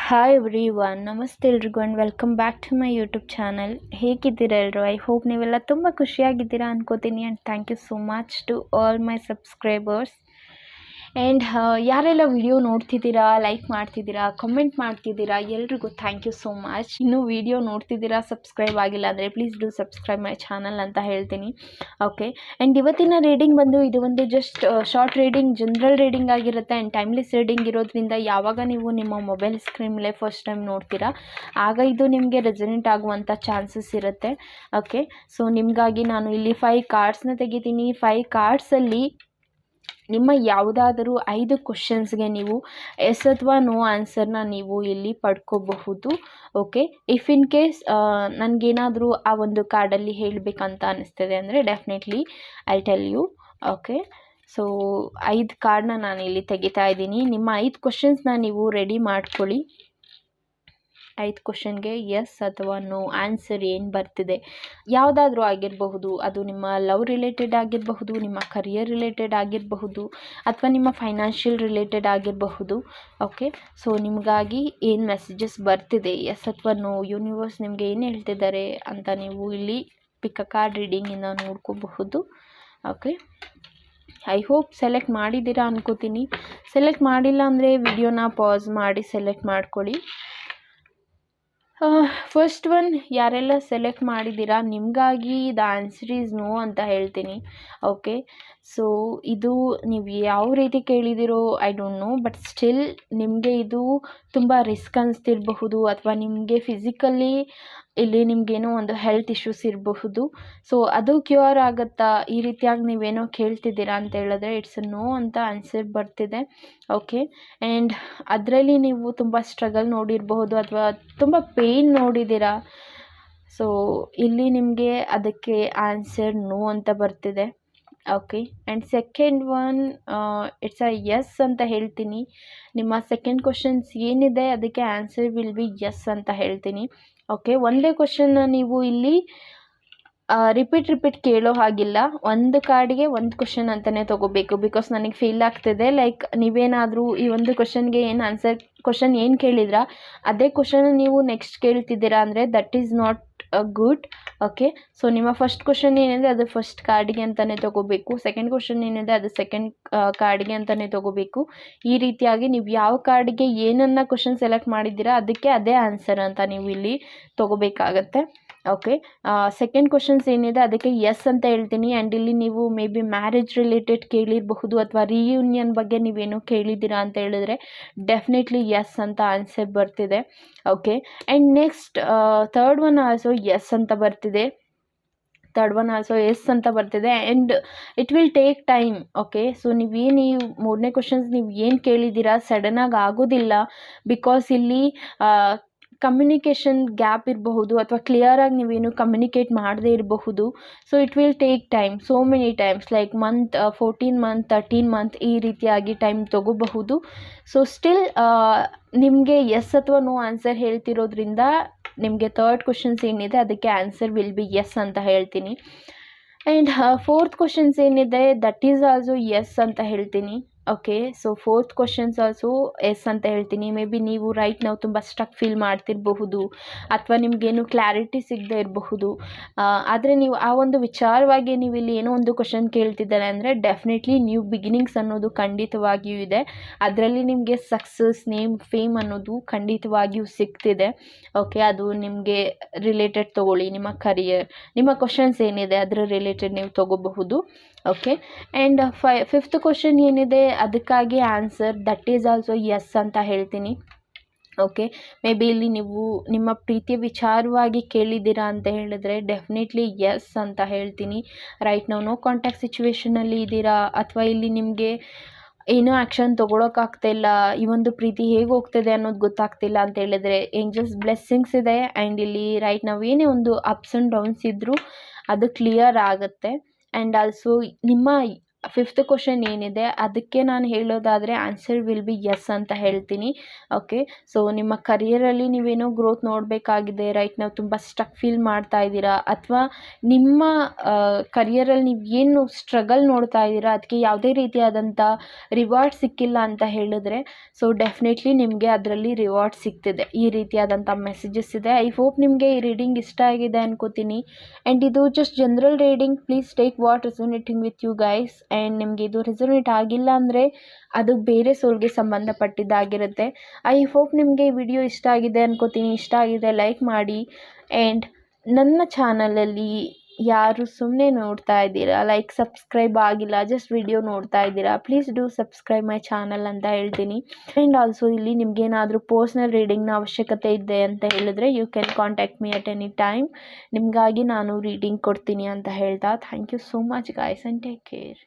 Hi every one, ನಮಸ್ತೆ ಎಲ್ರಿಗೂ and welcome back to my YouTube channel. ಹೇಗಿದ್ದೀರಾ ಎಲ್ಲರೂ? ಐ ಹೋಪ್ ನೀವೆಲ್ಲ ತುಂಬ ಖುಷಿಯಾಗಿದ್ದೀರಾ ಅನ್ಕೋತೀನಿ. And thank you so much to all my subscribers. And ಯಾರೆಲ್ಲ ವಿಡಿಯೋ ನೋಡ್ತಿದ್ದೀರಾ, ಲೈಕ್ ಮಾಡ್ತಿದ್ದೀರಾ, ಕಮೆಂಟ್ ಮಾಡ್ತಿದ್ದೀರಾ, ಎಲ್ರಿಗೂ ಥ್ಯಾಂಕ್ ಯು ಸೋ ಮಚ್. ಇನ್ನೂ ವಿಡಿಯೋ ನೋಡ್ತಿದ್ದೀರಾ, ಸಬ್ಸ್ಕ್ರೈಬ್ ಆಗಿಲ್ಲ ಅಂದರೆ please do subscribe my channel ಅಂತ ಹೇಳ್ತೀನಿ. ಓಕೆ, ಆ್ಯಂಡ್ ಇವತ್ತಿನ ರೀಡಿಂಗ್ ಬಂದು ಇದು ಒಂದು just short reading, general reading ಆಗಿರುತ್ತೆ. ಆ್ಯಂಡ್ ಟೈಮ್ಲೆಸ್ ರೀಡಿಂಗ್ ಇರೋದ್ರಿಂದ ಯಾವಾಗ ನೀವು ನಿಮ್ಮ ಮೊಬೈಲ್ ಸ್ಕ್ರೀನ್ ಮೇಲೆ ಫಸ್ಟ್ ಟೈಮ್ ನೋಡ್ತೀರಾ ಆಗ ಇದು ನಿಮಗೆ ರೆಸನೆಂಟ್ ಆಗುವಂಥ ಚಾನ್ಸಸ್ ಇರುತ್ತೆ. ಓಕೆ, ಸೊ ನಿಮಗಾಗಿ ನಾನು ಇಲ್ಲಿ 5 ಕಾರ್ಡ್ಸ್ನ ತೆಗಿತೀನಿ. 5 ಕಾರ್ಡ್ಸಲ್ಲಿ ನಿಮ್ಮ ಯಾವುದಾದರೂ 5 ಕ್ವಶನ್ಸ್ಗೆ ನೀವು ಎಸ್ ಅಥವಾ ನೋ ಆನ್ಸರ್ನ ನೀವು ಇಲ್ಲಿ ಪಡ್ಕೋಬಹುದು. ಓಕೆ, ಇಫ್ ಇನ್ ಕೇಸ್ ನನಗೇನಾದರೂ ಆ ಒಂದು ಕಾರ್ಡಲ್ಲಿ ಹೇಳಬೇಕಂತ ಅನ್ನಿಸ್ತದೆ ಅಂದರೆ definitely I tell you. Okay, so 5 ಕಾರ್ಡ್ನ ನಾನು ಇಲ್ಲಿ ತೆಗಿತಾ ಇದ್ದೀನಿ. ನಿಮ್ಮ 5 ಕ್ವಶನ್ಸ್ನ ನೀವು ರೆಡಿ ಮಾಡ್ಕೊಳ್ಳಿ. 5 ಕ್ವಶನ್ಗೆ ಎಸ್ ಅಥವಾ ನೋ ಆನ್ಸರ್ ಏನು ಬರ್ತಿದೆ, ಯಾವುದಾದ್ರೂ ಆಗಿರಬಹುದು. ಅದು ನಿಮ್ಮ ಲವ್ ರಿಲೇಟೆಡ್ ಆಗಿರಬಹುದು, ನಿಮ್ಮ ಕರಿಯರ್ ರಿಲೇಟೆಡ್ ಆಗಿರಬಹುದು, ಅಥವಾ ನಿಮ್ಮ ಫೈನಾನ್ಷಿಯಲ್ ರಿಲೇಟೆಡ್ ಆಗಿರಬಹುದು. ಓಕೆ, ಸೊ ನಿಮಗಾಗಿ ಏನು ಮೆಸೇಜಸ್ ಬರ್ತಿದೆ, ಎಸ್ ಅಥವಾ ನೋ, ಯೂನಿವರ್ಸ್ ನಿಮಗೆ ಏನು ಹೇಳ್ತಿದ್ದಾರೆ ಅಂತ ನೀವು ಇಲ್ಲಿ ಪಿಕ್ ಅ ಕಾರ್ಡ್ ರೀಡಿಂಗಿಂದ ನೋಡ್ಕೋಬಹುದು. ಓಕೆ, ಐ ಹೋಪ್ ಸೆಲೆಕ್ಟ್ ಮಾಡಿದ್ದೀರಾ ಅನ್ಕೋತೀನಿ. ಸೆಲೆಕ್ಟ್ ಮಾಡಿಲ್ಲ ಅಂದರೆ ವಿಡಿಯೋನ ಪಾಸ್ ಮಾಡಿ ಸೆಲೆಕ್ಟ್ ಮಾಡ್ಕೊಳ್ಳಿ. ಫಸ್ಟ್ ಒನ್ ಯಾರೆಲ್ಲ ಸೆಲೆಕ್ಟ್ ಮಾಡಿದ್ದೀರಾ ನಿಮಗಾಗಿ ದ ಆನ್ಸರ್ ಈಸ್ ನೋ ಅಂತ ಹೇಳ್ತೀನಿ. ಓಕೆ, ಸೊ ಇದು ನೀವು ಯಾವ ರೀತಿ ಕೇಳಿದಿರೋ I don't know, but still ನಿಮಗೆ ಇದು ತುಂಬ ರಿಸ್ಕ್ ಅನಿಸ್ತಿರಬಹುದು, ಅಥವಾ ನಿಮಗೆ ಫಿಸಿಕಲಿ ಇಲ್ಲಿ ನಿಮಗೇನೋ ಒಂದು ಹೆಲ್ತ್ ಇಶ್ಯೂಸ್ ಇರಬಹುದು. ಸೊ ಅದು ಕ್ಯೂರ್ ಆಗುತ್ತಾ, ಈ ರೀತಿಯಾಗಿ ನೀವೇನೋ ಕೇಳ್ತಿದ್ದೀರಾ ಅಂತ ಹೇಳಿದ್ರೆ ಇಟ್ಸ್ ನೋ ಅಂತ ಆನ್ಸರ್ ಬರ್ತಿದೆ. ಓಕೆ, ಆ್ಯಂಡ್ ಅದರಲ್ಲಿ ನೀವು ತುಂಬ ಸ್ಟ್ರಗಲ್ ನೋಡಿರಬಹುದು ಅಥವಾ ತುಂಬ ಪೇಯ್ನ್ ನೋಡಿದ್ದೀರಾ. ಸೊ ಇಲ್ಲಿ ನಿಮಗೆ ಅದಕ್ಕೆ ಆನ್ಸರ್ ನೋ ಅಂತ ಬರ್ತಿದೆ. Okay, and second one it's a yes ಅಂತ ಹೇಳ್ತೀನಿ. ನಿಮ್ಮ ಸೆಕೆಂಡ್ ಕ್ವಶನ್ಸ್ ಏನಿದೆ ಅದಕ್ಕೆ ಆನ್ಸರ್ ವಿಲ್ ಬಿ ಎಸ್ ಅಂತ ಹೇಳ್ತೀನಿ. ಓಕೆ, ಒಂದೇ ಕ್ವಶನ್ನ ನೀವು ಇಲ್ಲಿ ರಿಪೀಟ್ ಕೇಳೋ ಹಾಗಿಲ್ಲ. ಒಂದು ಕಾರ್ಡಿಗೆ ಒಂದು ಕ್ವಶನ್ ಅಂತಲೇ ತೊಗೋಬೇಕು. ಬಿಕಾಸ್ ನನಗೆ ಫೀಲ್ ಆಗ್ತಿದೆ ಲೈಕ್ ನೀವೇನಾದರೂ ಈ ಒಂದು ಕ್ವಶನ್ಗೆ ಏನು ಆನ್ಸರ್, ಕ್ವಶನ್ ಏನು ಕೇಳಿದ್ರಾ ಅದೇ ಕ್ವಶನ್ ನೀವು ನೆಕ್ಸ್ಟ್ ಕೇಳ್ತಿದ್ದೀರಾ ಅಂದರೆ that is not good. Okay, so ನಿಮ್ಮ ಫಸ್ಟ್ ಕ್ವಶನ್ ಏನಿದೆ ಅದು ಫಸ್ಟ್ ಕಾರ್ಡಿಗೆ ಅಂತಲೇ ತೊಗೋಬೇಕು. ಸೆಕೆಂಡ್ ಕ್ವಶನ್ ಏನಿದೆ ಅದು ಸೆಕೆಂಡ್ ಕಾರ್ಡಿಗೆ ಅಂತಲೇ ತೊಗೋಬೇಕು. ಈ ರೀತಿಯಾಗಿ ನೀವು ಯಾವ ಕಾರ್ಡಿಗೆ ಏನನ್ನು ಕ್ವಶನ್ ಸೆಲೆಕ್ಟ್ ಮಾಡಿದ್ದೀರಾ ಅದಕ್ಕೆ ಅದೇ ಆನ್ಸರ್ ಅಂತ ನೀವು ಇಲ್ಲಿ ತೊಗೋಬೇಕಾಗತ್ತೆ. ಓಕೆ, ಸೆಕೆಂಡ್ ಕ್ವಶನ್ಸ್ ಏನಿದೆ ಅದಕ್ಕೆ ಎಸ್ ಅಂತ ಹೇಳ್ತೀನಿ. ಆ್ಯಂಡ್ ಇಲ್ಲಿ ನೀವು ಮೇ ಬಿ ಮ್ಯಾರೇಜ್ ರಿಲೇಟೆಡ್ ಕೇಳಿರಬಹುದು, ಅಥವಾ ರಿಯೂನಿಯನ್ ಬಗ್ಗೆ ನೀವೇನೋ ಕೇಳಿದ್ದೀರಾ ಅಂತ ಹೇಳಿದ್ರೆ ಡೆಫಿನೆಟ್ಲಿ ಎಸ್ ಅಂತ ಆನ್ಸರ್ ಬರ್ತಿದೆ. Okay, and next third one also yes ಅಂತ ಬರ್ತಿದೆ. And it will take time. Okay, so ನೀವೇನು ಈ ಮೂರನೇ ಕ್ವಶನ್ಸ್ ನೀವು ಏನು ಕೇಳಿದ್ದೀರಾ ಸಡನ್ನಾಗಿ ಆಗೋದಿಲ್ಲ. ಬಿಕಾಸ್ ಇಲ್ಲಿ ಕಮ್ಯುನಿಕೇಷನ್ ಗ್ಯಾಪ್ ಇರಬಹುದು, ಅಥವಾ ಕ್ಲಿಯರಾಗಿ ನೀವೇನು ಕಮ್ಯುನಿಕೇಟ್ ಮಾಡದೇ ಇರಬಹುದು. So it will take time, so many times like month, 14 month, 13 month ಈ ರೀತಿಯಾಗಿ ಟೈಮ್ ತೊಗೋಬಹುದು. ಸೊ ಸ್ಟಿಲ್ ನಿಮಗೆ ಎಸ್ ಅಥವಾ ನೋ ಆನ್ಸರ್ ಹೇಳ್ತಿರೋದ್ರಿಂದ ನಿಮಗೆ ಥರ್ಡ್ ಕ್ವಶನ್ಸ್ ಏನಿದೆ ಅದಕ್ಕೆ ಆನ್ಸರ್ ವಿಲ್ ಬಿ ಎಸ್ ಅಂತ ಹೇಳ್ತೀನಿ. ಆ್ಯಂಡ್ ಫೋರ್ತ್ ಕ್ವಶನ್ಸ್ ಏನಿದೆ ದಟ್ ಈಸ್ ಆಲ್ಸೋ ಎಸ್ ಅಂತ ಹೇಳ್ತೀನಿ. Okay, so fourth questions also yes ಅಂತ ಹೇಳ್ತೀನಿ. ಮೇ ಬಿ ನೀವು ರೈಟ್ ನಾವು ತುಂಬ ಸ್ಟ್ರಕ್ ಫೀಲ್ ಮಾಡ್ತಿರಬಹುದು, ಅಥವಾ ನಿಮಗೇನು ಕ್ಲಾರಿಟಿ ಸಿಗದೆ ಇರಬಹುದು. ಆದರೆ ನೀವು ಆ ಒಂದು ವಿಚಾರವಾಗಿ ನೀವು ಇಲ್ಲಿ ಏನೋ ಒಂದು ಕ್ವಶನ್ ಕೇಳ್ತಿದ್ದಾರೆ ಅಂದರೆ ಡೆಫಿನೆಟ್ಲಿ ನ್ಯೂ ಬಿಗಿನಿಂಗ್ಸ್ ಅನ್ನೋದು ಖಂಡಿತವಾಗಿಯೂ ಇದೆ. ಅದರಲ್ಲಿ ನಿಮಗೆ ಸಕ್ಸಸ್, ನೇಮ್, ಫೇಮ್ ಅನ್ನೋದು ಖಂಡಿತವಾಗಿಯೂ ಸಿಗ್ತಿದೆ. ಓಕೆ, ಅದು ನಿಮಗೆ ರಿಲೇಟೆಡ್ ತೊಗೊಳ್ಳಿ, ನಿಮ್ಮ ಕರಿಯರ್, ನಿಮ್ಮ ಕ್ವಶನ್ಸ್ ಏನಿದೆ ಅದರ ರಿಲೇಟೆಡ್ ನೀವು ತೊಗೋಬಹುದು. ಓಕೆ, ಆ್ಯಂಡ್ ಫಿಫ್ತ್ ಕ್ವಶನ್ ಏನಿದೆ ಅದಕ್ಕಾಗಿ answer that is also yes ಅಂತ ಹೇಳ್ತೀನಿ. ಓಕೆ, ಮೇ ಬಿ ಇಲ್ಲಿ ನೀವು ನಿಮ್ಮ ಪ್ರೀತಿಯ ವಿಚಾರವಾಗಿ ಕೇಳಿದ್ದೀರಾ ಅಂತ ಹೇಳಿದ್ರೆ ಡೆಫಿನೆಟ್ಲಿ ಎಸ್ ಅಂತ ಹೇಳ್ತೀನಿ. ರೈಟ್ ನಾವು ನೋ ಕಾಂಟ್ಯಾಕ್ಟ್ ಸಿಚುವೇಷನಲ್ಲಿ ಇದ್ದೀರಾ, ಅಥವಾ ಇಲ್ಲಿ ನಿಮಗೆ ಏನೋ ಆ್ಯಕ್ಷನ್ ತೊಗೊಳಕ್ಕಾಗ್ತಾಯಿಲ್ಲ, ಈ ಒಂದು ಪ್ರೀತಿ ಹೇಗೆ ಹೋಗ್ತಿದೆ ಅನ್ನೋದು ಗೊತ್ತಾಗ್ತಿಲ್ಲ ಅಂತ ಹೇಳಿದ್ರೆ ಏಂಜಲ್ಸ್ ಬ್ಲೆಸ್ಸಿಂಗ್ಸ್ ಇದೆ. ಆ್ಯಂಡ್ ಇಲ್ಲಿ ರೈಟ್ ನಾವು ಏನೇ ಒಂದು ಅಪ್ಸ್ ಆ್ಯಂಡ್ ಡೌನ್ಸ್ ಇದ್ದರೂ ಅದು ಕ್ಲಿಯರ್ ಆಗುತ್ತೆ. ಆ್ಯಂಡ್ ಆಲ್ಸೋ ನಿಮ್ಮ ಫಿಫ್ತ್ ಕ್ವಶನ್ ಏನಿದೆ ಅದಕ್ಕೆ ನಾನು ಹೇಳೋದಾದರೆ ಆನ್ಸರ್ ವಿಲ್ ಬಿ ಎಸ್ ಅಂತ ಹೇಳ್ತೀನಿ. ಓಕೆ, ಸೊ ನಿಮ್ಮ ಕರಿಯರಲ್ಲಿ ನೀವೇನೋ ಗ್ರೋತ್ ನೋಡಬೇಕಾಗಿದೆ, ರೈಟ್ ನಾವು ತುಂಬ ಸ್ಟಕ್ ಫೀಲ್ ಮಾಡ್ತಾ ಇದ್ದೀರಾ, ಅಥವಾ ನಿಮ್ಮ ಕರಿಯರಲ್ಲಿ ನೀವು ಏನು ಸ್ಟ್ರಗಲ್ ನೋಡ್ತಾ ಇದ್ದೀರಾ ಅದಕ್ಕೆ ಯಾವುದೇ ರೀತಿಯಾದಂಥ ರಿವಾರ್ಡ್ ಸಿಕ್ಕಿಲ್ಲ ಅಂತ ಹೇಳಿದ್ರೆ, ಸೊ ಡೆಫಿನೆಟ್ಲಿ ನಿಮಗೆ ಅದರಲ್ಲಿ ರಿವಾರ್ಡ್ ಸಿಗ್ತಿದೆ. ಈ ರೀತಿಯಾದಂಥ ಮೆಸೇಜಸ್ ಇದೆ. ಐ ಹೋಪ್ ನಿಮಗೆ ಈ ರೀಡಿಂಗ್ ಇಷ್ಟ ಆಗಿದೆ ಅನ್ಕೋತೀನಿ. ಆ್ಯಂಡ್ ಇದು just general reading, please take what resonating with you guys. And ನಿಮಗೆ ಇದು ರೆಸೊನೇಟ್ ಆಗಿಲ್ಲ ಅಂದರೆ ಅದು ಬೇರೆ ಸೋಲ್ಗೆ ಸಂಬಂಧಪಟ್ಟಿದ್ದಾಗಿರುತ್ತೆ. ಐ ಹೋಪ್ ನಿಮಗೆ ಈ ವಿಡಿಯೋ ಇಷ್ಟ ಆಗಿದೆ ಅನ್ಕೋತೀನಿ. ಇಷ್ಟ ಆಗಿದೆ ಲೈಕ್ ಮಾಡಿ. ಆ್ಯಂಡ್ ನನ್ನ ಚಾನಲಲ್ಲಿ ಯಾರು ಸುಮ್ಮನೆ ನೋಡ್ತಾ ಇದ್ದೀರಾ, ಲೈಕ್ ಸಬ್ಸ್ಕ್ರೈಬ್ ಆಗಿಲ್ಲ, ಜಸ್ಟ್ ವಿಡಿಯೋ ನೋಡ್ತಾ ಇದ್ದೀರಾ, please do subscribe my channel ಅಂತ ಹೇಳ್ತೀನಿ. ಆ್ಯಂಡ್ ಆಲ್ಸೋ ಇಲ್ಲಿ ನಿಮಗೇನಾದರೂ ಪರ್ಸ್ನಲ್ ರೀಡಿಂಗ್ನ ಅವಶ್ಯಕತೆ ಇದೆ ಅಂತ ಹೇಳಿದ್ರೆ you can contact me at any time. ನಿಮಗಾಗಿ ನಾನು ರೀಡಿಂಗ್ ಕೊಡ್ತೀನಿ ಅಂತ ಹೇಳ್ತಾ thank you so much guys and take care.